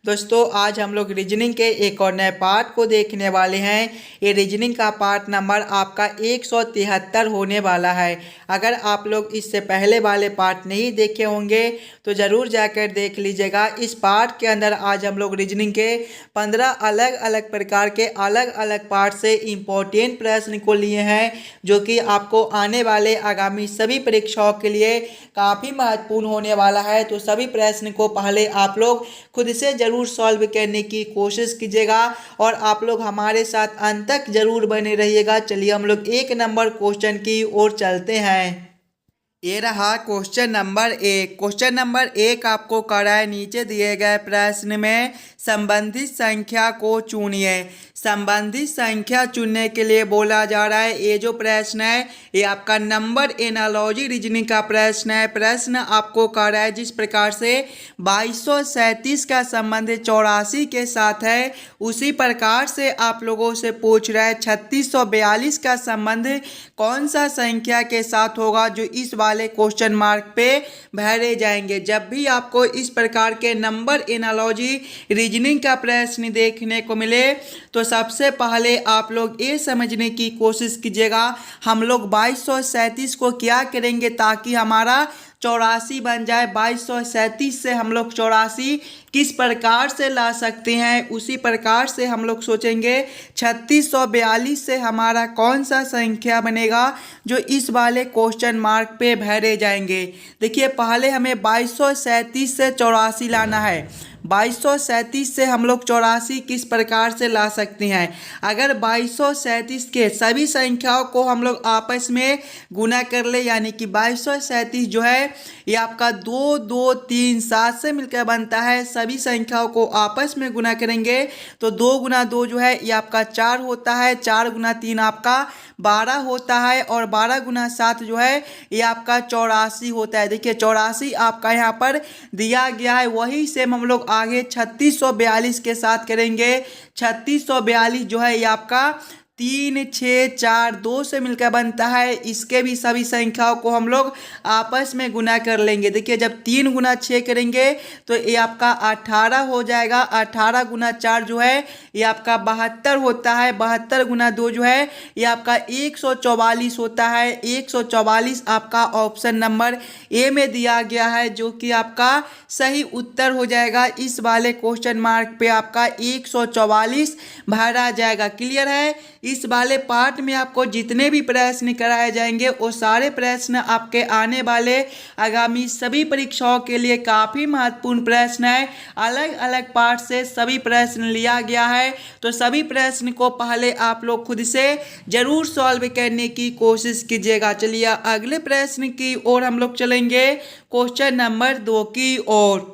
दोस्तों आज हम लोग रीजनिंग के एक और नए पार्ट को देखने वाले हैं। ये रीजनिंग का पार्ट नंबर आपका 173 होने वाला है। अगर आप लोग इससे पहले वाले पार्ट नहीं देखे होंगे तो ज़रूर जाकर देख लीजिएगा। इस पार्ट के अंदर आज हम लोग रीजनिंग के 15 अलग अलग प्रकार के अलग अलग पार्ट से इम्पोर्टेंट प्रश्न को लिए हैं, जो कि आपको आने वाले आगामी सभी परीक्षाओं के लिए काफ़ी महत्वपूर्ण होने वाला है। तो सभी प्रश्न को पहले आप लोग खुद से जरूर सॉल्व करने की कोशिश कीजिएगा और आप लोग हमारे साथ अंत तक जरूर बने रहिएगा। चलिए हम लोग एक नंबर क्वेश्चन की ओर चलते हैं। ये रहा क्वेश्चन नंबर 1। क्वेश्चन नंबर 1 आपको करा है नीचे दिए गए प्रश्न में संबंधित संख्या को चुनिए। संबंधित संख्या चुनने के लिए बोला जा रहा है। ये जो प्रश्न है ये आपका नंबर एनालॉजी रीजनिंग का प्रश्न है। प्रश्न आपको कह रहा है जिस प्रकार से 2237 का संबंध 84 के साथ है, उसी प्रकार से आप लोगों से पूछ रहा है 3642 का संबंध कौन सा संख्या के साथ होगा, जो इस वाले क्वेश्चन मार्क पे भरे जाएंगे। जब भी आपको इस प्रकार के नंबर एनालॉजी रीजनिंग का प्रश्न देखने को मिले तो सबसे पहले आप लोग ये समझने की कोशिश कीजिएगा हम लोग 2237 को क्या करेंगे ताकि हमारा 84 बन जाए। 2237 से हम लोग 84 किस प्रकार से ला सकते हैं, उसी प्रकार से हम लोग सोचेंगे 3642 से हमारा कौन सा संख्या बनेगा जो इस वाले क्वेश्चन मार्क पे भरे जाएंगे। देखिए पहले हमें 2237 से 84 लाना है। 2237 से हम लोग 84 किस प्रकार से ला सकते हैं। अगर 2237 के सभी संख्याओं को हम लोग आपस में गुना कर ले, यानी कि 2237 जो है ये आपका 2 2 3 7 से मिलकर बनता है। सभी संख्याओं को आपस में गुना करेंगे तो 2 गुना 2 जो है ये आपका 4 होता है, 4 गुना 3 आपका 12 होता है और 12 गुना 7 जो है ये आपका 84 होता है। देखिए 84 आपका यहाँ पर दिया गया है, वही सेम हम लोग आगे 3642 के साथ करेंगे। 3642 जो है ये आपका 3 6 4 2 से मिलकर बनता है। इसके भी सभी संख्याओं को हम लोग आपस में गुना कर लेंगे। देखिए जब 3 गुना 6 करेंगे तो ये आपका 18 हो जाएगा। 18 गुना 4 जो है ये आपका 72 होता है। 72 गुना 2 जो है ये आपका 144 होता है। 144 आपका ऑप्शन नंबर ए में दिया गया है, जो कि आपका सही उत्तर हो जाएगा। इस वाले क्वेश्चन मार्क पे आपका 144 भरा जाएगा। क्लियर है। इस वाले पार्ट में आपको जितने भी प्रश्न कराए जाएंगे वो सारे प्रश्न आपके आने वाले आगामी सभी परीक्षाओं के लिए काफ़ी महत्वपूर्ण प्रश्न है। अलग अलग पार्ट से सभी प्रश्न लिया गया है, तो सभी प्रश्न को पहले आप लोग खुद से जरूर सॉल्व करने की कोशिश कीजिएगा। चलिए अगले प्रश्न की ओर हम लोग चलेंगे, क्वेश्चन नंबर 2 की ओर।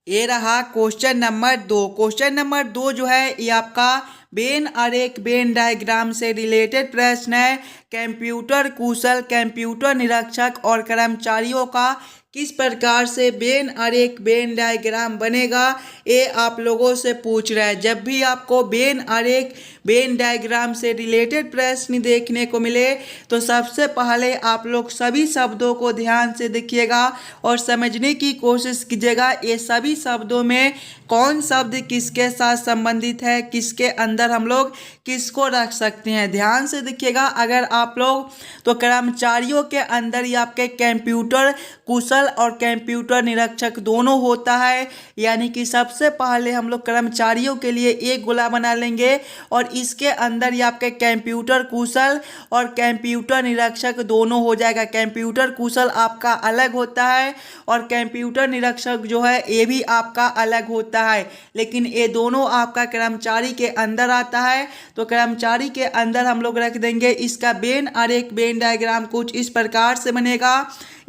ये रहा क्वेश्चन नंबर 2। क्वेश्चन नंबर 2 जो है ये आपका वेन आरेख वेन डायग्राम से रिलेटेड प्रश्न है। कंप्यूटर कुशल कंप्यूटर निरीक्षक और कर्मचारियों का किस प्रकार से वेन आरेख वेन डायग्राम बनेगा, ये आप लोगों से पूछ रहा है। जब भी आपको वेन आरेख वेन डायग्राम से रिलेटेड प्रश्न देखने को मिले तो सबसे पहले आप लोग सभी शब्दों को ध्यान से देखिएगा और समझने की कोशिश कीजिएगा ये सभी शब्दों में कौन शब्द किसके साथ संबंधित है, किसके अंदर हम लोग किसको रख सकते हैं। ध्यान से देखिएगा। अगर आप लोग तो कर्मचारियों के अंदर ही आपके कंप्यूटर कुशल और कंप्यूटर निरीक्षक दोनों होता है, यानी कि सबसे पहले हम लोग कर्मचारियों के लिए एक गोला बना लेंगे और इसके अंदर ही आपके कंप्यूटर कुशल और कंप्यूटर निरीक्षक दोनों हो जाएगा। कंप्यूटर कुशल आपका अलग होता है और कंप्यूटर निरीक्षक जो है ये भी आपका अलग होता है, लेकिन ये दोनों आपका कर्मचारी के अंदर आता है। तो कर्मचारी के अंदर हम लोग रख देंगे इसका वेन आरेख वेन डायग्राम कुछ इस प्रकार से बनेगा।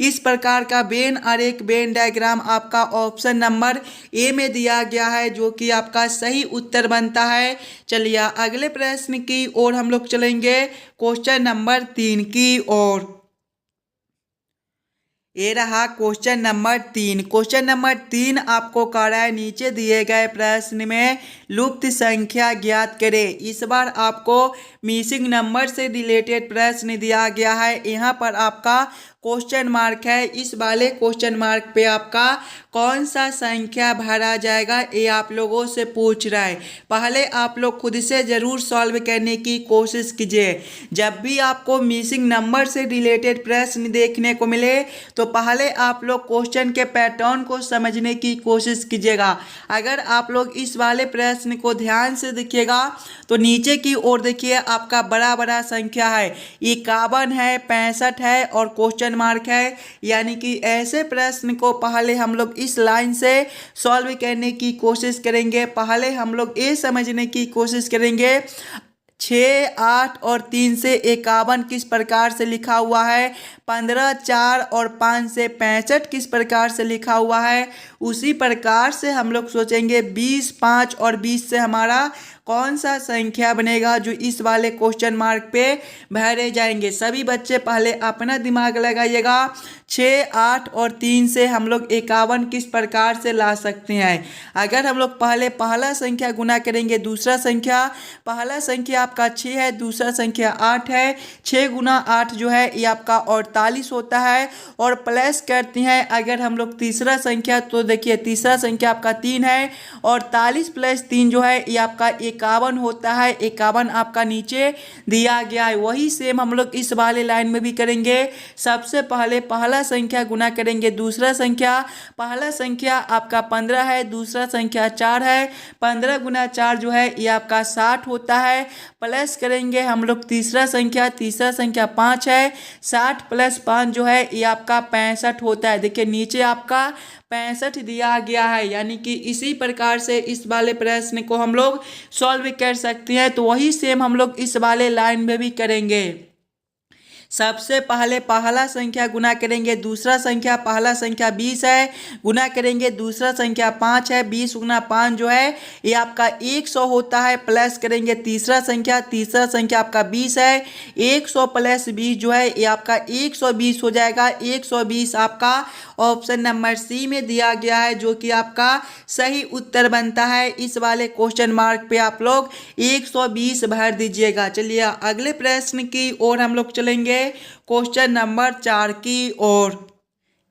इस प्रकार का वेन आरेख वेन डायग्राम आपका ऑप्शन नंबर ए में दिया गया है, जो कि आपका सही उत्तर बनता है। चलिए अगले प्रश्न की ओर हम लोग चलेंगे, क्वेश्चन नंबर 3 की ओर। ये रहा क्वेश्चन नंबर 3। क्वेश्चन नंबर 3 आपको कह रहा है नीचे दिए गए प्रश्न में लुप्त संख्या ज्ञात करें। इस बार आपको मिसिंग नंबर से रिलेटेड प्रश्न दिया गया है। यहाँ पर आपका क्वेश्चन मार्क है, इस वाले क्वेश्चन मार्क पे आपका कौन सा संख्या भरा जाएगा ये आप लोगों से पूछ रहा है। पहले आप लोग खुद से ज़रूर सॉल्व करने की कोशिश कीजिए। जब भी आपको मिसिंग नंबर से रिलेटेड प्रश्न देखने को मिले तो पहले आप लोग क्वेश्चन के पैटर्न को समझने की कोशिश कीजिएगा। अगर आप लोग इस वाले प्रश्न को ध्यान से देखिएगा तो नीचे की ओर देखिए आपका बड़ा बड़ा संख्या है, 51 है, 65 है और क्वेश्चन मार्क है। यानी कि ऐसे प्रश्न को पहले हम लोग इस लाइन से सॉल्व करने की कोशिश करेंगे। पहले हम लोग ये समझने की कोशिश करेंगे 6, 8 और 3 से 51 किस प्रकार से लिखा हुआ है, 15, 4 और 5 से 65 किस प्रकार से लिखा हुआ है। उसी प्रकार से हम लोग सोचेंगे 20, 5 और 20 से हमारा कौन सा संख्या बनेगा जो इस वाले क्वेश्चन मार्क पे भरे जाएंगे। सभी बच्चे पहले अपना दिमाग लगाइएगा। 6, 8 और 3 से हम लोग 51 किस प्रकार से ला सकते हैं। अगर हम लोग पहले पहला संख्या गुना करेंगे दूसरा संख्या, पहला संख्या आपका 6 है, दूसरा संख्या 8 है। 6 गुना 8 जो है ये आपका 48 होता है और प्लस करते हैं अगर हम लोग तीसरा संख्या तो देखिए तीसरा संख्या आपका 3 है और 48 प्लस 3 जो है ये आपका 51 होता है। 51 आपका नीचे दिया गया है। वही सेम हम लोग इस वाले लाइन में भी करेंगे। सबसे पहले पहला संख्या गुना करेंगे दूसरा संख्या, पहला संख्या आपका 15 है, दूसरा संख्या 4 है। 15 गुना 4 जो है ये आपका 60 होता है। प्लस करेंगे हम लोग तीसरा संख्या 5 है, 60 प्लस 5 जो है ये आपका 65 होता है। देखिए नीचे आपका 65 दिया गया है। यानी कि इसी प्रकार से इस वाले प्रश्न को हम लोग सॉल्व कर सकते हैं। तो वही सेम हम लोग इस वाले लाइन में भी करेंगे। सबसे पहले पहला संख्या गुना करेंगे दूसरा संख्या, पहला संख्या 20 है, गुना करेंगे दूसरा संख्या 5 है। 20 गुना 5 जो है ये आपका 100 होता है। प्लस करेंगे तीसरा संख्या आपका 20 है। 100 प्लस 20 जो है ये आपका 120 हो जाएगा। 120 आपका ऑप्शन नंबर सी में दिया गया है जो कि आपका सही उत्तर बनता है। इस वाले क्वेश्चन मार्क पे आप लोग 120 भर दीजिएगा। चलिए अगले प्रश्न की ओर हम लोग चलेंगे, क्वेश्चन नंबर 4 की ओर।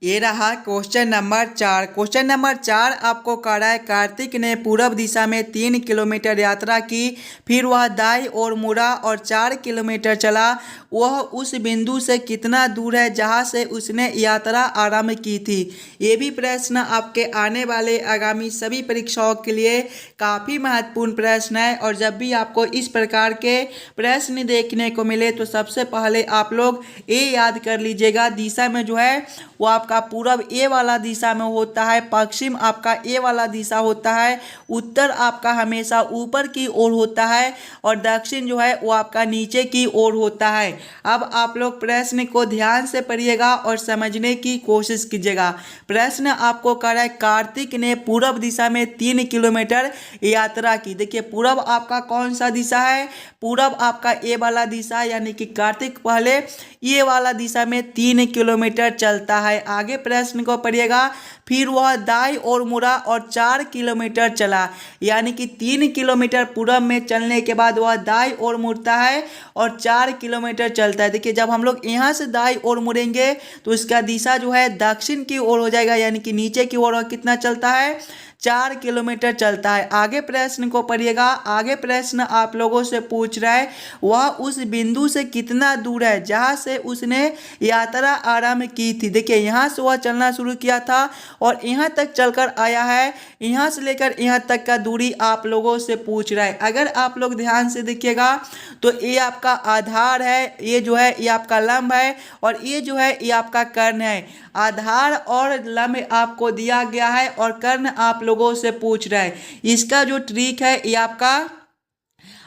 ये रहा क्वेश्चन नंबर 4। क्वेश्चन नंबर 4 आपको कह रहा है कार्तिक ने पूर्व दिशा में 3 किलोमीटर यात्रा की, फिर वह दाईं ओर मुड़ा और 4 किलोमीटर चला। वह उस बिंदु से कितना दूर है जहां से उसने यात्रा आरंभ की थी। ये भी प्रश्न आपके आने वाले आगामी सभी परीक्षाओं के लिए काफ़ी महत्वपूर्ण प्रश्न है। और जब भी आपको इस प्रकार के प्रश्न देखने को मिले तो सबसे पहले आप लोग ये याद कर लीजिएगा, दिशा में जो है वो आपका पूरब ए वाला दिशा में होता है, पश्चिम आपका ए वाला दिशा होता है, उत्तर आपका हमेशा ऊपर की ओर होता है और दक्षिण जो है वो आपका नीचे की ओर होता है। अब आप लोग प्रश्न को ध्यान से पढ़िएगा और समझने की कोशिश कीजिएगा। प्रश्न आपको कह रहा है कार्तिक ने पूरब दिशा में 3 किलोमीटर यात्रा की। देखिए पूरब आपका कौन सा दिशा है, पूरब आपका ए वाला दिशा, यानी कि कार्तिक पहले ये वाला दिशा में 3 किलोमीटर चलता है। आगे प्रश्न को पढ़िएगा, फिर वह दाईं ओर मुड़ा और 4 किलोमीटर चला। यानी कि 3 किलोमीटर पूरब में चलने के बाद वह दाईं ओर मुड़ता है और 4 किलोमीटर चलता है। देखिए जब हम लोग यहाँ से दाईं ओर मुड़ेंगे तो इसका दिशा जो है दक्षिण की ओर हो जाएगा, यानी कि नीचे की ओर कितना चलता है, 4 किलोमीटर चलता है। आगे प्रश्न को पढ़िएगा। आगे प्रश्न आप लोगों से पूछ रहा है वह उस बिंदु से कितना दूर है जहां से उसने यात्रा आरंभ की थी। देखिए यहाँ से वह चलना शुरू किया था और यहाँ तक चलकर आया है। यहाँ से लेकर यहाँ तक का दूरी आप लोगों से पूछ रहा है। अगर आप लोग ध्यान से देखिएगा तो ये आपका आधार है, ये जो है ये आपका लंब है और ये जो है ये आपका कर्ण है। आधार और लंब आपको दिया गया है और कर्ण आप लोगों से पूछ रहा है। इसका जो ट्रिक है ये आपका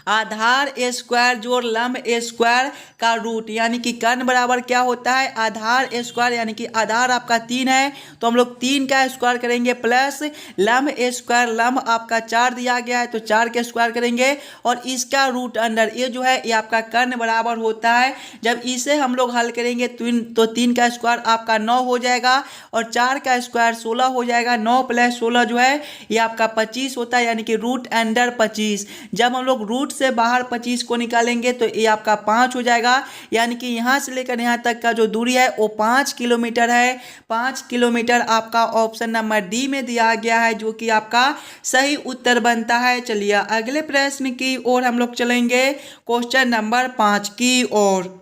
आधार ए स्क्वायर जोड़ लंब ए स्क्वायर का रूट, यानी कि कर्ण बराबर क्या होता है, आधार ए स्क्वायर, यानी कि आधार आपका 3 है तो हम लोग 3 का स्क्वायर करेंगे प्लस लंब ए स्क्वायर, लंब आपका 4 दिया गया है तो 4 के स्क्वायर करेंगे और इसका रूट अंडर, ये जो है ये आपका कर्ण बराबर होता है। जब इसे हम लोग हल करेंगे तो 3 का स्क्वायर आपका 9 हो जाएगा और 4 का स्क्वायर 16 हो जाएगा। 9 प्लस 16 जो है ये आपका 25 होता है, यानी कि रूट अंडर 25। जब हम लोग रूट से बाहर 25 को निकालेंगे तो ये आपका 5 हो जाएगा यानी कि यहाँ से लेकर यहाँ तक का जो दूरी है वो 5 किलोमीटर है। 5 किलोमीटर आपका ऑप्शन नंबर डी में दिया गया है, जो कि आपका सही उत्तर बनता है। चलिए अगले प्रश्न की ओर हम लोग चलेंगे, क्वेश्चन नंबर 5 की ओर।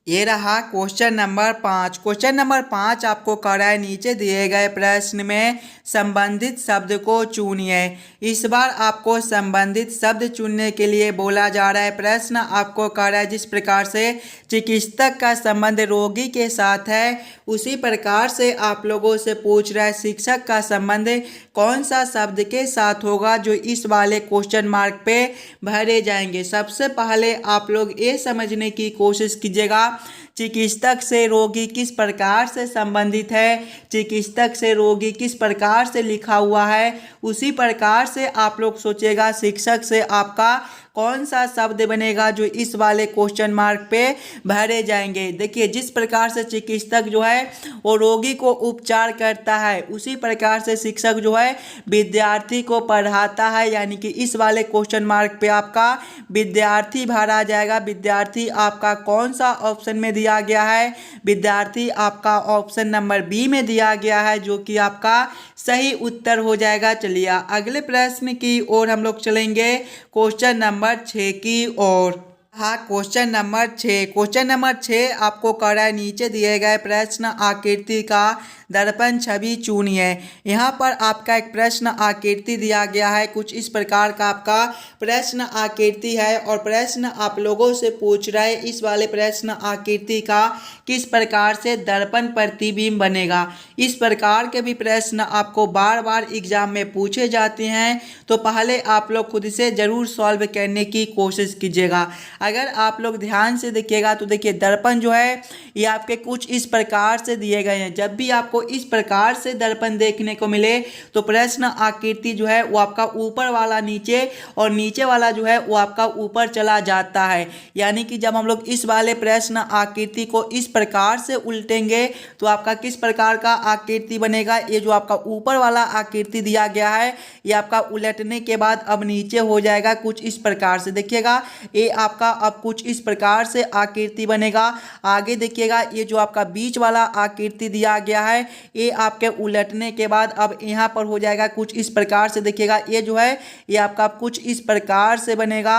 ये रहा क्वेश्चन नंबर 5। क्वेश्चन नंबर 5 आपको कर रहा है, नीचे दिए गए प्रश्न में संबंधित शब्द को चुनिए। इस बार आपको संबंधित शब्द चुनने के लिए बोला जा रहा है। प्रश्न आपको कर रहा है, जिस प्रकार से चिकित्सक का संबंध रोगी के साथ है, उसी प्रकार से आप लोगों से पूछ रहा है शिक्षक का संबंध कौन सा शब्द के साथ होगा, जो इस वाले क्वेश्चन मार्क पे भरे जाएंगे। सबसे पहले आप लोग ये समझने की कोशिश कीजिएगा चिकित्सक से रोगी किस प्रकार से संबंधित है, चिकित्सक से रोगी किस प्रकार से लिखा हुआ है, उसी प्रकार से आप लोग सोचेगा शिक्षक से आपका कौन सा शब्द बनेगा जो इस वाले क्वेश्चन मार्क पे भरे जाएंगे। देखिए जिस प्रकार से चिकित्सक जो है वो रोगी को उपचार करता है, उसी प्रकार से शिक्षक जो है विद्यार्थी को पढ़ाता है, यानी कि इस वाले क्वेश्चन मार्क पे आपका विद्यार्थी भरा जाएगा। विद्यार्थी आपका कौन सा ऑप्शन में दिया गया है, विद्यार्थी आपका ऑप्शन नंबर बी में दिया गया है, जो कि आपका सही उत्तर हो जाएगा। चलिए अगले प्रश्न की ओर हम लोग चलेंगे, क्वेश्चन नंबर 6 की ओर। हाँ क्वेश्चन नंबर 6। क्वेश्चन नंबर 6 आपको कर रहा है, नीचे दिए गए प्रश्न आकृति का दर्पण छवि चुनिए। यहाँ पर आपका एक प्रश्न आकृति दिया गया है, कुछ इस प्रकार का आपका प्रश्न आकृति है और प्रश्न आप लोगों से पूछ रहा है इस वाले प्रश्न आकृति का किस प्रकार से दर्पण प्रतिबिंब बनेगा। इस प्रकार के भी प्रश्न आपको बार बार एग्जाम में पूछे जाते हैं, तो पहले आप लोग खुद से ज़रूर सॉल्व करने की कोशिश कीजिएगा। अगर आप लोग ध्यान से देखिएगा तो देखिए दर्पण जो है ये आपके कुछ इस प्रकार से दिए गए हैं। जब भी आपको इस प्रकार से दर्पण देखने को मिले तो प्रश्न आकृति जो है वो आपका ऊपर वाला नीचे और नीचे वाला जो है वो आपका ऊपर चला जाता है। यानी कि जब हम लोग इस वाले प्रश्न आकृति को इस प्रकार से उल्टेंगे तो आपका किस प्रकार का आकृति बनेगा। ये जो आपका ऊपर वाला आकृति दिया गया है ये आपका उलटने के बाद अब नीचे हो जाएगा कुछ इस प्रकार से। देखिएगा ये आपका अब कुछ इस प्रकार से आकृति बनेगा। आगे देखिएगा ये जो आपका बीच वाला आकृति दिया गया है ये आपके उलटने के बाद अब यहाँ पर हो जाएगा कुछ इस प्रकार से। देखिएगा ये जो है ये आपका कुछ इस प्रकार से बनेगा।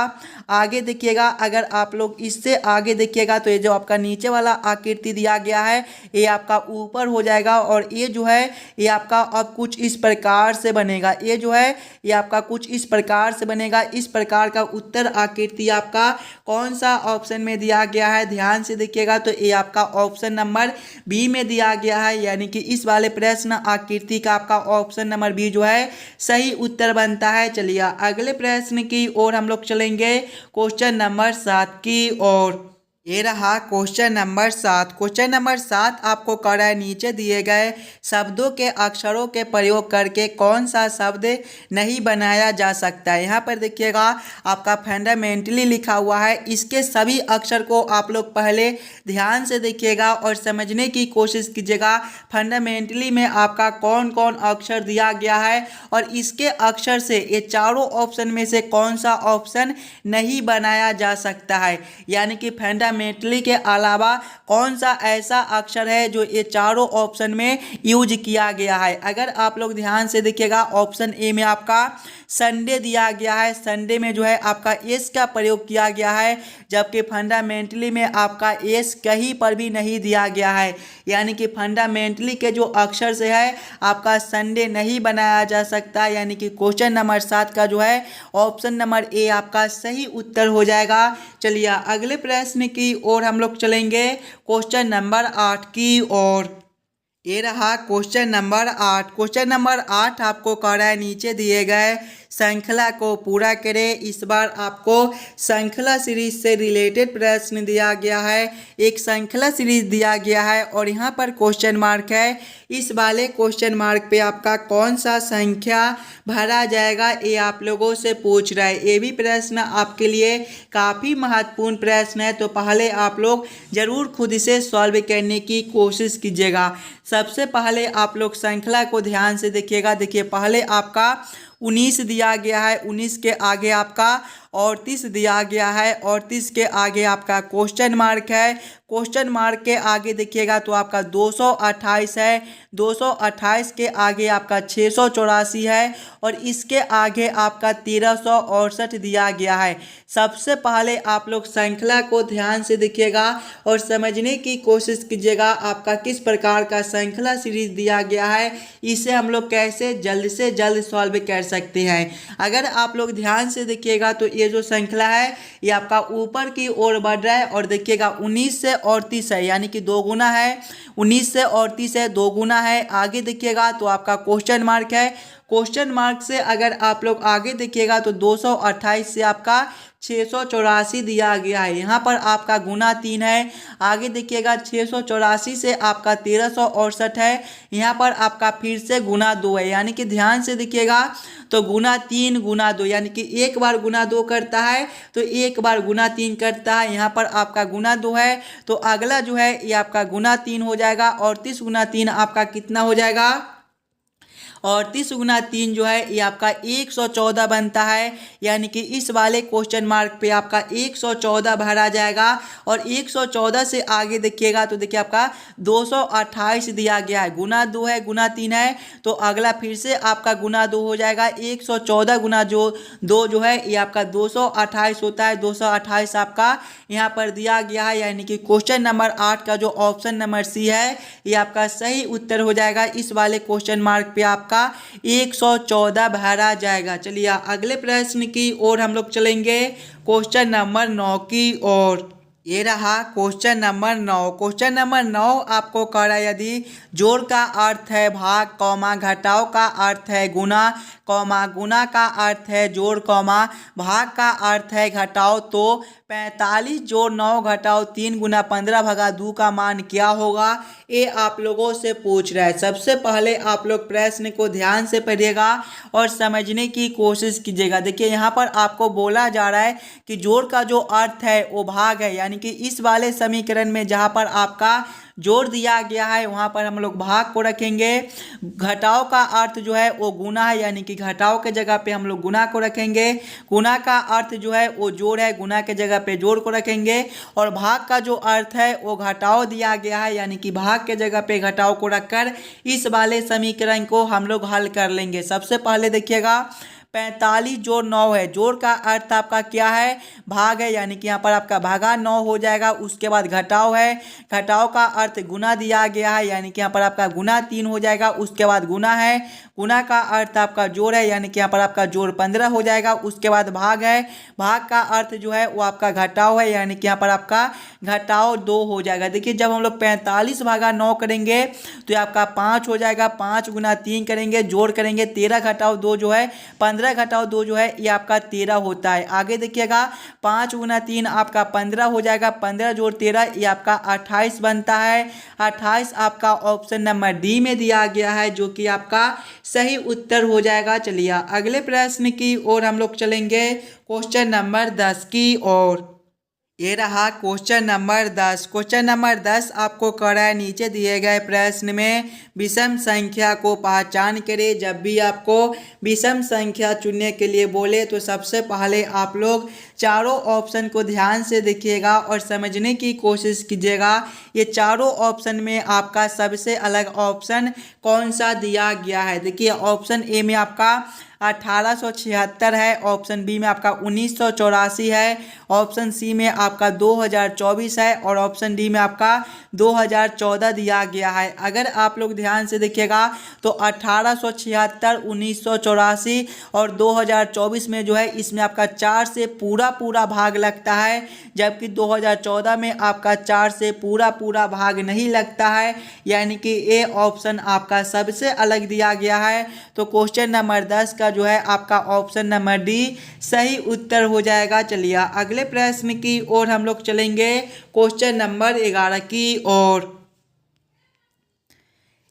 आगे देखिएगा अगर आप लोग इससे आगे देखिएगा तो ये जो आपका नीचे वाला आकृति दिया गया है ये आपका ऊपर हो जाएगा और ये जो है ये आपका अब कुछ इस प्रकार से बनेगा। ये जो है ये आपका कुछ इस प्रकार से बनेगा। इस प्रकार का उत्तर आकृति आपका कौन सा ऑप्शन में दिया गया है, ध्यान से देखिएगा तो ये आपका ऑप्शन नंबर बी में दिया गया है। यानी कि इस वाले प्रश्न आकृति का आपका ऑप्शन नंबर बी जो है सही उत्तर बनता है। चलिए अगले प्रश्न की ओर हम लोग चलेंगे, क्वेश्चन नंबर 7 की ओर। ये रहा क्वेश्चन नंबर 7। क्वेश्चन नंबर 7 आपको कर रहा है, नीचे दिए गए शब्दों के अक्षरों के प्रयोग करके कौन सा शब्द नहीं बनाया जा सकता है। यहाँ पर देखिएगा आपका फंडामेंटली लिखा हुआ है, इसके सभी अक्षर को आप लोग पहले ध्यान से देखिएगा और समझने की कोशिश कीजिएगा फंडामेंटली में आपका कौन कौन अक्षर दिया गया है और इसके अक्षर से ये चारों ऑप्शन में से कौन सा ऑप्शन नहीं बनाया जा सकता है। यानी कि फंडामेंटली के अलावा कौन सा ऐसा अक्षर है जो ये चारों ऑप्शन में यूज किया गया है। अगर आप लोग ध्यान से देखिएगा ऑप्शन ए में आपका संडे दिया गया है, संडे में जो है आपका एस का प्रयोग किया गया है, जबकि फंडामेंटली में आपका एस कहीं पर भी नहीं दिया गया है। यानी कि फंडामेंटली के जो अक्षर से है आपका संडे नहीं बनाया जा सकता। यानी कि क्वेश्चन नंबर 7 का जो है ऑप्शन नंबर ए आपका सही उत्तर हो जाएगा। चलिए अगले प्रश्न की ओर हम लोग चलेंगे, क्वेश्चन नंबर 8 की ओर। ये रहा क्वेश्चन नंबर 8। क्वेश्चन नंबर 8 आपको कह रहा है, नीचे दिए गए श्रृंखला को पूरा करें। इस बार आपको श्रृंखला सीरीज से रिलेटेड प्रश्न दिया गया है, एक श्रृंखला सीरीज दिया गया है और यहाँ पर क्वेश्चन मार्क है। इस वाले क्वेश्चन मार्क पे आपका कौन सा संख्या भरा जाएगा ये आप लोगों से पूछ रहा है। ये भी प्रश्न आपके लिए काफ़ी महत्वपूर्ण प्रश्न है, तो पहले आप लोग ज़रूर खुद से सॉल्व करने की कोशिश कीजिएगा। सबसे पहले आप लोग श्रृंखला को ध्यान से देखिएगा। देखिए पहले आपका 19 दिया गया है, 19 के आगे आपका 38 दिया गया है। 38 के आगे आपका क्वेश्चन मार्क है। क्वेश्चन मार्क के आगे देखिएगा तो आपका 228 है। 228 के आगे आपका 684 है और इसके आगे आपका 1368 दिया गया है। सबसे पहले आप लोग श्रृंखला को ध्यान से देखिएगा और समझने की कोशिश कीजिएगा आपका किस प्रकार का श्रृंखला सीरीज दिया गया है, इसे हम लोग कैसे जल्द से जल्द सॉल्व कर सकते हैं। अगर आप लोग ध्यान से देखिएगा तो ये जो श्रृंखला है ये आपका ऊपर की ओर बढ़ रहा है और देखिएगा 19 से 38 है, यानी कि 2 गुना है। 19 से 38 है, 2 गुना है। आगे देखिएगा तो आपका क्वेश्चन मार्क है। क्वेश्चन मार्क से अगर आप लोग आगे देखिएगा तो 228 से आपका 684 दिया गया है। यहाँ पर आपका गुना 3 है। आगे देखिएगा 684 से आपका 1368 है। यहाँ पर आपका फिर से गुना 2 है, यानी कि ध्यान से देखिएगा तो गुना 3 गुना 2, यानी कि एक बार गुना 2 करता है तो एक बार गुना 3 करता है। यहाँ पर आपका गुना 2 है तो अगला जो है ये आपका गुना 3 हो जाएगा और 30 गुना 3 आपका कितना हो जाएगा, और 30 गुना 3 जो है ये आपका 114 बनता है। यानी कि इस वाले क्वेश्चन मार्क पे आपका 114 भरा जाएगा। और 114 से आगे देखिएगा तो देखिए आपका 228 दिया गया है। गुना 2 है, गुना 3 है तो अगला फिर से आपका गुना 2 हो जाएगा। 114 गुना जो 2 जो है ये आपका 228 होता है। 228 आपका यहाँ पर दिया गया है, यानी कि क्वेश्चन नंबर 8 का जो ऑप्शन नंबर सी है ये आपका सही उत्तर हो जाएगा। इस वाले क्वेश्चन मार्क पे आपका 114 भरा जाएगा। चलिए अगले प्रश्न की ओर हम लोग चलेंगे, क्वेश्चन नंबर 9 की ओर। ये रहा क्वेश्चन नंबर 9। क्वेश्चन नंबर 9 आपको कह रहा है यदि जोड़ का अर्थ है भाग कौमा घटाव का अर्थ है गुना कौमा गुना का अर्थ है जोड़ कौमा भाग का अर्थ है घटाव, तो 45 जोड़ 9 घटाव 3 गुना 15 भगा 2 का मान क्या होगा, ये आप लोगों से पूछ रहा है। सबसे पहले आप लोग प्रश्न को ध्यान से पढ़िएगा और समझने की कोशिश कीजिएगा। देखिए यहाँ पर आपको बोला जा रहा है कि जोड़ का जो अर्थ है वो भाग है, यानी कि इस वाले समीकरण में जहाँ पर आपका जोड़ दिया गया है वहाँ पर हम लोग भाग को रखेंगे। घटाव का अर्थ जो है वो गुना है, यानी कि घटाव के जगह पे हम लोग गुना को रखेंगे। गुना का अर्थ जो है वो जोड़ है, गुना के जगह पे जोड़ को रखेंगे। और भाग का जो अर्थ है वो घटाव दिया गया है, यानी कि भाग के जगह पे घटाव को रखकर इस वाले समीकरण को हम लोग हल कर लेंगे। सबसे पहले देखिएगा 45 जोड़ 9 है, जोड़ का अर्थ आपका क्या है, भाग है, यानी कि यहाँ पर आपका भागा 9 हो जाएगा। उसके बाद घटाव है, घटाव का अर्थ गुना दिया गया है, यानी कि यहाँ पर आपका गुना 3 हो जाएगा। उसके बाद गुना है, गुना का अर्थ आपका जोड़ है, यानी कि यहाँ पर आपका जोड़ 15 हो जाएगा। उसके बाद भाग है, भाग का अर्थ जो है वो आपका घटाव है, यानी कि यहाँ पर आपका घटाव 2 हो जाएगा। देखिए जब हम लोग 45 भागा 9 करेंगे तो ये आपका 5 हो जाएगा। 5 गुना 3 करेंगे, जोड़ करेंगे 13 घटाव 2 जो है 15 घटाव 2 जो है ये आपका 13 होता है। आगे देखिएगा 5 गुना 3 आपका 15 हो जाएगा। 15 जोड़ 13 ये आपका 28 बनता है। 28 आपका ऑप्शन नंबर डी में दिया गया है, जो कि आपका सही उत्तर हो जाएगा। चलिए अगले प्रश्न की ओर हम लोग चलेंगे, क्वेश्चन नंबर 10 की ओर। ये रहा क्वेश्चन नंबर 10। क्वेश्चन नंबर 10 आपको कह रहा है नीचे दिए गए प्रश्न में विषम संख्या को पहचान करें। जब भी आपको विषम संख्या चुनने के लिए बोले तो सबसे पहले आप लोग चारों ऑप्शन को ध्यान से देखिएगा और समझने की कोशिश कीजिएगा। ये चारों ऑप्शन में आपका सबसे अलग ऑप्शन कौन सा दिया गया है। देखिए ऑप्शन ए में आपका 1876 है, ऑप्शन बी में आपका 1984 है, ऑप्शन सी में आपका 2024 है और ऑप्शन डी में आपका 2014 दिया गया है। अगर आप लोग ध्यान से देखिएगा तो 1876, 1984 और 2024 में जो है इसमें आपका 4 से पूरा भाग लगता है, जबकि 2014 में आपका 4 से पूरा भाग नहीं लगता है, यानी कि ए ऑप्शन आपका सबसे अलग दिया गया है। तो क्वेश्चन नंबर 10 का जो है आपका ऑप्शन नंबर डी सही उत्तर हो जाएगा। चलिए अगले प्रश्न की ओर हम लोग चलेंगे, क्वेश्चन नंबर 11 की ओर।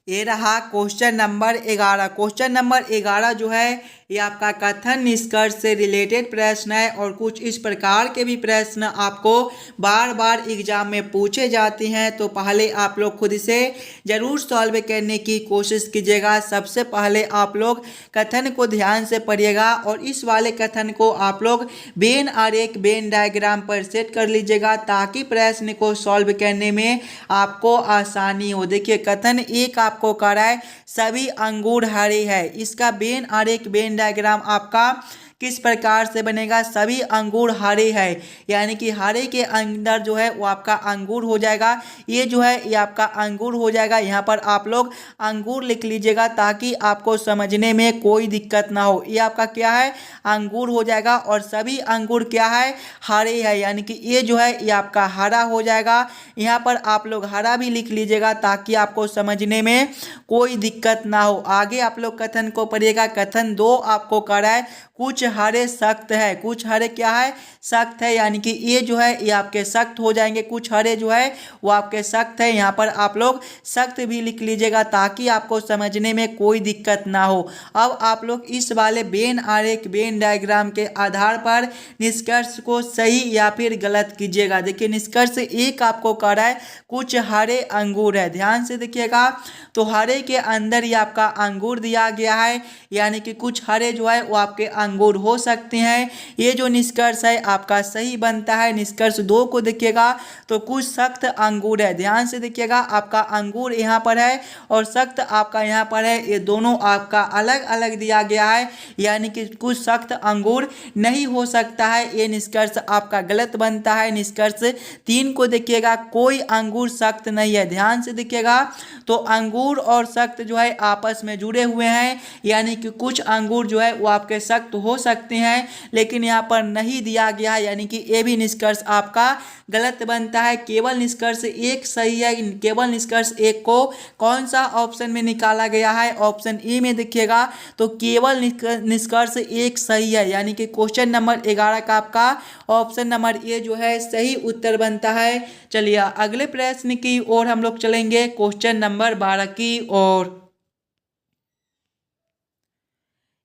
ये रहा क्वेश्चन नंबर 11। क्वेश्चन नंबर 11 जो है ये आपका कथन निष्कर्ष से रिलेटेड प्रश्न है और कुछ इस प्रकार के भी प्रश्न आपको बार बार एग्जाम में पूछे जाते हैं। तो पहले आप लोग खुद से जरूर सॉल्व करने की कोशिश कीजिएगा। सबसे पहले आप लोग कथन को ध्यान से पढ़िएगा और इस वाले कथन को आप लोग वेन आरेख वेन डायग्राम पर सेट कर लीजिएगा ताकि प्रश्न को सॉल्व करने में आपको आसानी हो। देखिए कथन एक आपको कह रहा है सभी अंगूर हरे हैं। इसका वेन आरेख वेन डायग्राम आपका किस प्रकार से बनेगा, सभी अंगूर हरे हैं, यानी कि हरे के अंदर जो है वो आपका अंगूर हो जाएगा। ये जो है ये आपका अंगूर हो जाएगा। यहाँ पर आप लोग अंगूर लिख लीजिएगा ताकि आपको समझने में कोई दिक्कत ना हो। ये आपका क्या है, अंगूर हो जाएगा और सभी अंगूर क्या है, हरे है, यानी कि ये जो है ये आपका हरा हो जाएगा। यहाँ पर आप लोग हरा भी लिख लीजिएगा ताकि आपको समझने में कोई दिक्कत ना हो। आगे आप लोग कथन को पढ़िएगा। कथन दो आपको कह रहा है कुछ हरे सख्त है। कुछ हरे क्या है, सख्त है, यानी कि ये जो है ये आपके सख्त हो जाएंगे। कुछ हरे जो है वो आपके सख्त है। यहाँ पर आप लोग सख्त भी लिख लीजिएगा ताकि आपको समझने में कोई दिक्कत ना हो। अब आप लोग इस वाले वेन आरेख वेन डायग्राम के आधार पर निष्कर्ष को सही या फिर गलत कीजिएगा। देखिए निष्कर्ष एक आपको कह रहा है कुछ हरे अंगूर है। ध्यान से देखिएगा, तो हरे के अंदर ही आपका अंगूर दिया गया है, यानी कि कुछ हरे जो है वो आपके अंगूर हो सकते हैं। ये जो निष्कर्ष है आपका सही बनता है। निष्कर्ष दो को देखिएगा तो कुछ सख्त अंगूर है। ध्यान से देखिएगा, आपका अंगूर यहाँ पर है और सख्त आपका यहाँ पर है। ये दोनों आपका अलग अलग दिया गया है, यानी कि कुछ सख्त अंगूर नहीं हो सकता है। ये निष्कर्ष आपका गलत बनता है। निष्कर्ष तीन को देखिएगा, कोई अंगूर सख्त नहीं है। ध्यान से देखिएगा, तो अंगूर और सख्त जो है आपस में जुड़े हुए हैं, यानी कि कुछ अंगूर जो है वो आपके सख्त हो सकते हैं लेकिन यहाँ पर नहीं दिया गया है, यानी कि ये भी निष्कर्ष आपका गलत बनता है। केवल निष्कर्ष एक सही है। केवल निष्कर्ष एक को कौन सा ऑप्शन में निकाला गया है, ऑप्शन ए में देखिएगा, तो केवल निष्कर्ष एक सही है, यानी कि क्वेश्चन नंबर 11 का आपका ऑप्शन नंबर ए जो है सही उत्तर बनता है। चलिए अगले प्रश्न की ओर हम लोग चलेंगे, क्वेश्चन नंबर 12 की ओर।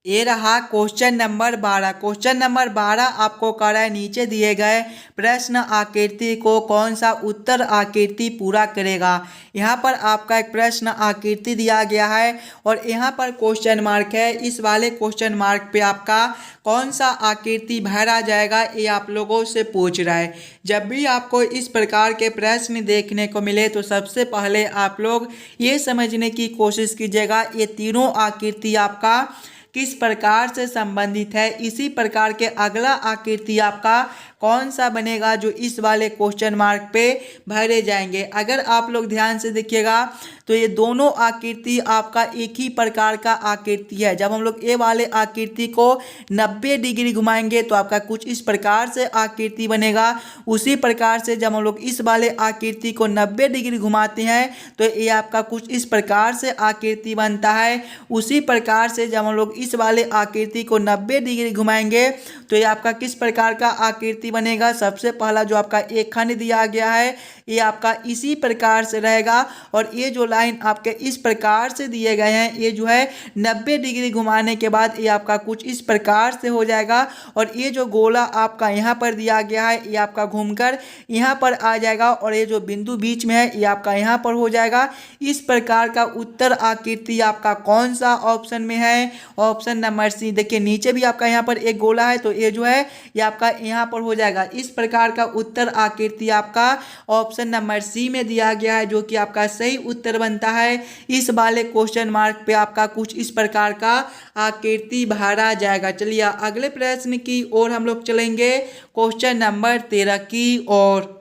ये रहा क्वेश्चन नंबर 12। क्वेश्चन नंबर 12 आपको कह रहा है नीचे दिए गए प्रश्न आकृति को कौन सा उत्तर आकृति पूरा करेगा। यहाँ पर आपका एक प्रश्न आकृति दिया गया है और यहाँ पर क्वेश्चन मार्क है। इस वाले क्वेश्चन मार्क पे आपका कौन सा आकृति भरा जाएगा ये आप लोगों से पूछ रहा है। जब भी आपको इस प्रकार के प्रश्न देखने को मिले तो सबसे पहले आप लोग ये समझने की कोशिश कीजिएगा ये तीनों आकृति आपका किस प्रकार से संबंधित है। इसी प्रकार के अगला आकृति आपका कौन सा बनेगा जो इस वाले क्वेश्चन मार्क पे भरे जाएंगे। अगर आप लोग ध्यान से देखिएगा तो ये दोनों आकृति आपका एक ही प्रकार का आकृति है। जब हम लोग ये वाले आकृति को 90 डिग्री घुमाएंगे तो आपका कुछ इस प्रकार से आकृति बनेगा। उसी प्रकार से जब हम लोग इस वाले आकृति को 90 डिग्री घुमाते हैं तो ये आपका कुछ इस प्रकार से आकृति बनता है। उसी प्रकार से जब हम लोग इस वाले आकृति को 90 डिग्री घुमाएंगे तो ये आपका किस प्रकार का आकृति बनेगा। सबसे पहला जो आपका एक खंड दिया गया है ये आपका इसी प्रकार से रहेगा और ये जो लाइन आपके इस प्रकार से दिए गए हैं ये जो है 90 डिग्री घुमाने के बाद ये आपका कुछ इस प्रकार से हो जाएगा और ये जो गोला आपका यहाँ पर दिया गया है ये आपका घूमकर यहाँ पर आ जाएगा और ये जो बिंदु बीच में है ये आपका यहाँ पर हो जाएगा। इस प्रकार का उत्तर आकृति आपका कौन सा ऑप्शन में है, ऑप्शन नंबर सी। देखिए नीचे भी आपका यहाँ पर एक गोला है तो ये जो है ये आपका यहाँ पर हो जाएगा। इस प्रकार का उत्तर आकृति आपका ऑप्शन नंबर सी में दिया गया है जो कि आपका सही उत्तर बनता है। इस वाले क्वेश्चन मार्क पे आपका कुछ इस प्रकार का आकृति भरा जाएगा। चलिए अगले प्रश्न की ओर हम लोग चलेंगे, क्वेश्चन नंबर 13 की ओर।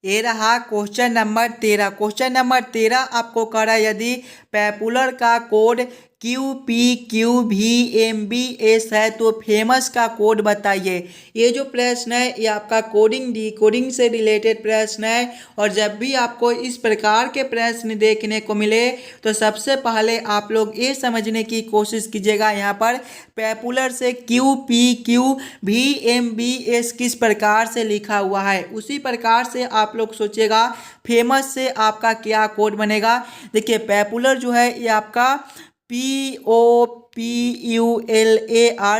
ये रहा क्वेश्चन नंबर 13। क्वेश्चन नंबर 13 आपको कह रहा है यदि पॉपुलर का कोड QPQVMBS है तो फेमस का कोड बताइए। ये जो प्रश्न है ये आपका कोडिंग डिकोडिंग से रिलेटेड प्रश्न है और जब भी आपको इस प्रकार के प्रश्न देखने को मिले तो सबसे पहले आप लोग ये समझने की कोशिश कीजिएगा यहाँ पर पॉपुलर से QPQVMBS किस प्रकार से लिखा हुआ है। उसी प्रकार से आप लोग सोचिएगा फेमस से आपका क्या कोड बनेगा। देखिए पॉपुलर जो है ये आपका POPULAR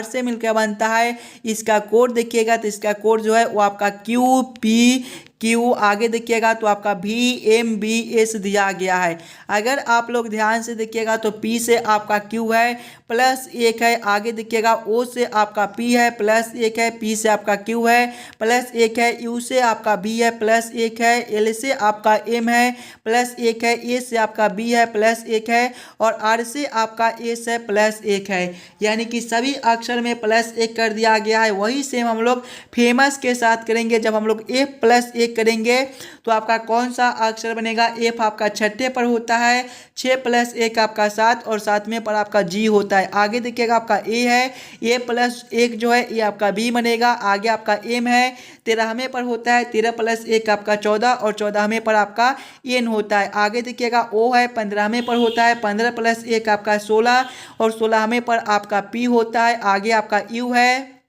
से मिलकर बनता है। इसका कोड देखिएगा तो इसका कोड जो है वो आपका QPQ, आगे देखिएगा तो आपका VMBS दिया गया है। अगर आप लोग ध्यान से देखिएगा तो P से आपका Q है +1 है, आगे देखिएगा O से आपका P है +1 है, P से आपका Q है +1 है, U से आपका B है +1 है, L से आपका M है +1 है, A से आपका B है +1 है और R से आपका S है +1 है। यानी कि सभी अक्षर में +1 कर दिया गया है। वही सेम हम लोग फेमस के साथ करेंगे। जब हम लोग F+1 करेंगे तो आपका कौन सा अक्षर बनेगा? F आपका छठे पर होता है, 6 + 1 आपका 7 और 7वें पर आपका G होता है। आगे देखिएगा आपका A है, A+1 जो है ये आपका B बनेगा। आगे आपका M है, 13वें पर होता है, 13 + 1 आपका 14 और 14वें पर आपका N होता है। आगे देखिएगा O है, 15वें पर होता है, 15 + 1 आपका 16 और 16वें पर आपका P होता है। आगे आपका U है,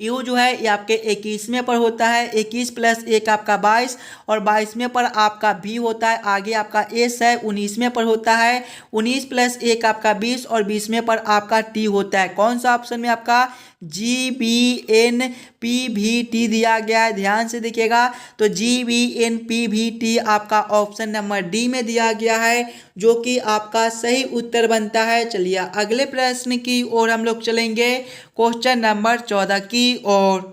यू जो है ये आपके 21वें पर होता है, 21 + 1 आपका 22 और 22वें पर आपका भी होता है। आगे आपका एस है, 19वें पर होता है, 19 + 1 आपका 20 और 20वें पर आपका टी होता है। कौन सा ऑप्शन में आपका GBNPVT दिया गया है? ध्यान से देखिएगा तो GBNPVT आपका ऑप्शन नंबर डी में दिया गया है, जो कि आपका सही उत्तर बनता है। चलिए अगले प्रश्न की ओर हम लोग चलेंगे, क्वेश्चन नंबर 14 की ओर।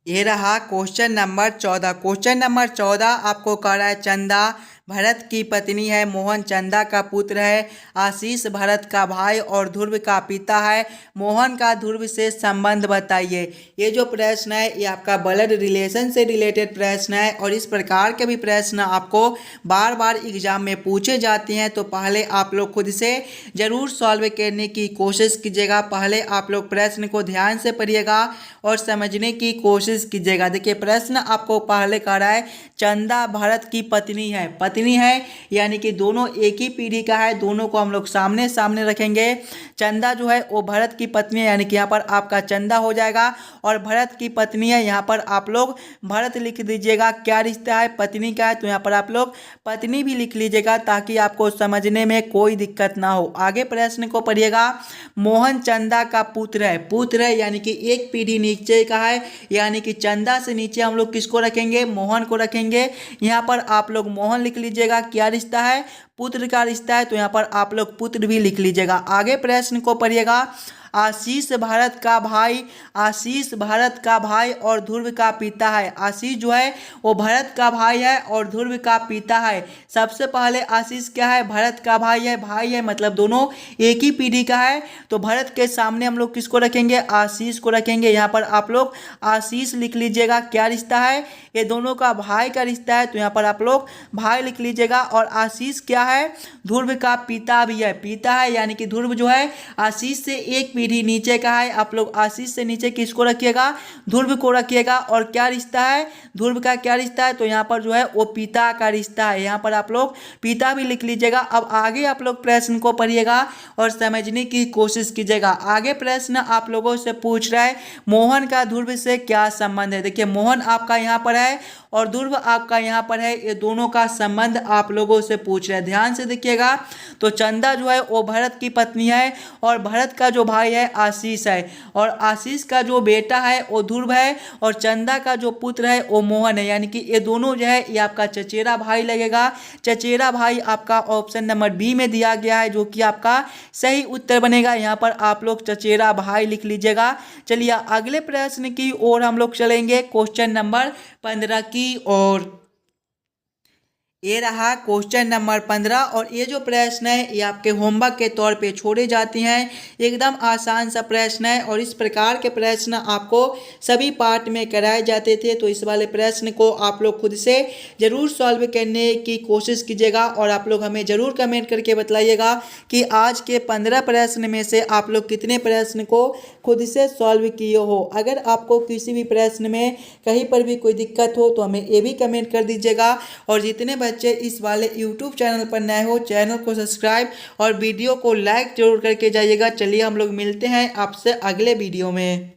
ये रहा क्वेश्चन नंबर 14। क्वेश्चन नंबर 14 आपको कह रहा है चंदा भरत की पत्नी है, मोहन चंदा का पुत्र है, आशीष भरत का भाई और ध्रुव का पिता है, मोहन का ध्रुव से संबंध बताइए। ये जो प्रश्न है ये आपका ब्लड रिलेशन से रिलेटेड प्रश्न है और इस प्रकार के भी प्रश्न आपको बार बार एग्जाम में पूछे जाते हैं। तो पहले आप लोग खुद से ज़रूर सॉल्व करने की कोशिश कीजिएगा। पहले आप लोग प्रश्न को ध्यान से पढ़िएगा और समझने की कोशिश कीजिएगा। देखिए प्रश्न आपको पहले कह रहा है चंदा भरत की पत्नी है। पत्नी है यानी कि दोनों एक ही पीढ़ी का है, दोनों को हम लोग सामने सामने रखेंगे। चंदा जो है वो भरत की पत्नी है, यानी कि यहाँ पर आपका चंदा हो जाएगा और भरत की पत्नी है, यहाँ पर आप लोग भरत लिख दीजिएगा। क्या रिश्ता है? पत्नी का है, तो यहाँ पर आप लोग पत्नी भी लिख लीजिएगा ताकि आपको समझने में कोई दिक्कत ना हो। आगे प्रश्न को पढ़िएगा। मोहन चंदा का पुत्र है। पुत्र है यानी कि एक पीढ़ी नीचे का है, यानी कि चंदा से नीचे हम लोग किसको रखेंगे? मोहन को रखेंगे। यहाँ पर आप लोग मोहन लिख लीजिएगा। क्या रिश्ता है? पुत्र का रिश्ता है, तो यहाँ पर आप लोग पुत्र भी लिख लीजिएगा। आगे प्रश्न को पढ़िएगा। आशीष भारत का भाई, आशीष भारत का भाई और ध्रुव का पिता है। आशीष जो है वो भरत का भाई है और ध्रुव का पिता है। सबसे पहले आशीष क्या है? भरत का भाई है मतलब दोनों एक ही पीढ़ी का है। तो भरत के सामने हम लोग किसको रखेंगे? आशीष को रखेंगे। यहाँ पर आप लोग आशीष लिख लीजिएगा। क्या रिश्ता है? ये दोनों का भाई का रिश्ता है, तो यहाँ पर आप लोग भाई लिख लीजिएगा। और आशीष क्या है? ध्रुव का पिता भी है, पिता है, यानी कि ध्रुव जो है आशीष से एक पीढ़ी नीचे का है। आप लोग आशीष से नीचे किसको रखिएगा? ध्रुव को रखिएगा। और क्या रिश्ता है? ध्रुव का क्या रिश्ता है? तो यहाँ पर जो है वो पिता का रिश्ता है, यहाँ पर आप लोग पिता भी लिख लीजिएगा। अब आगे आप लोग प्रश्न को पढ़िएगा और समझने की कोशिश कीजिएगा। आगे प्रश्न आप लोगों से पूछ रहा है मोहन का ध्रुव से क्या संबंध है। देखिए मोहन आपका यहाँ पर है और ध्रुव आपका यहाँ पर है, ये दोनों का संबंध आप लोगों से पूछ रहे हैं। ध्यान से देखिएगा। तो चंदा जो है वो भरत की पत्नी है और भरत का जो भाई है आशीष है और आशीष का जो बेटा है वो ध्रुव है और चंदा का जो पुत्र है वो मोहन है, यानी कि ये दोनों जो है ये आपका चचेरा भाई लगेगा। चचेरा भाई आपका ऑप्शन नंबर बी में दिया गया है, जो कि आपका सही उत्तर बनेगा। यहाँ पर आप लोग चचेरा भाई लिख लीजिएगा। चलिए अगले प्रश्न की ओर हम लोग चलेंगे, क्वेश्चन नंबर 15 की ओर। ये रहा क्वेश्चन नंबर 15 और ये जो प्रश्न है ये आपके होमवर्क के तौर पे छोड़े जाते हैं। एकदम आसान सा प्रश्न है और इस प्रकार के प्रश्न आपको सभी पार्ट में कराए जाते थे। तो इस वाले प्रश्न को आप लोग खुद से ज़रूर सॉल्व करने की कोशिश कीजिएगा और आप लोग हमें ज़रूर कमेंट करके बताइएगा कि आज के 15 प्रश्न में से आप लोग कितने प्रश्न को खुद से सॉल्व किए हो। अगर आपको किसी भी प्रश्न में कहीं पर भी कोई दिक्कत हो तो हमें ये भी कमेंट कर दीजिएगा। और जितने बच्चे इस वाले YouTube चैनल पर नए हो, चैनल को सब्सक्राइब और वीडियो को लाइक जरूर करके जाइएगा। चलिए हम लोग मिलते हैं आपसे अगले वीडियो में।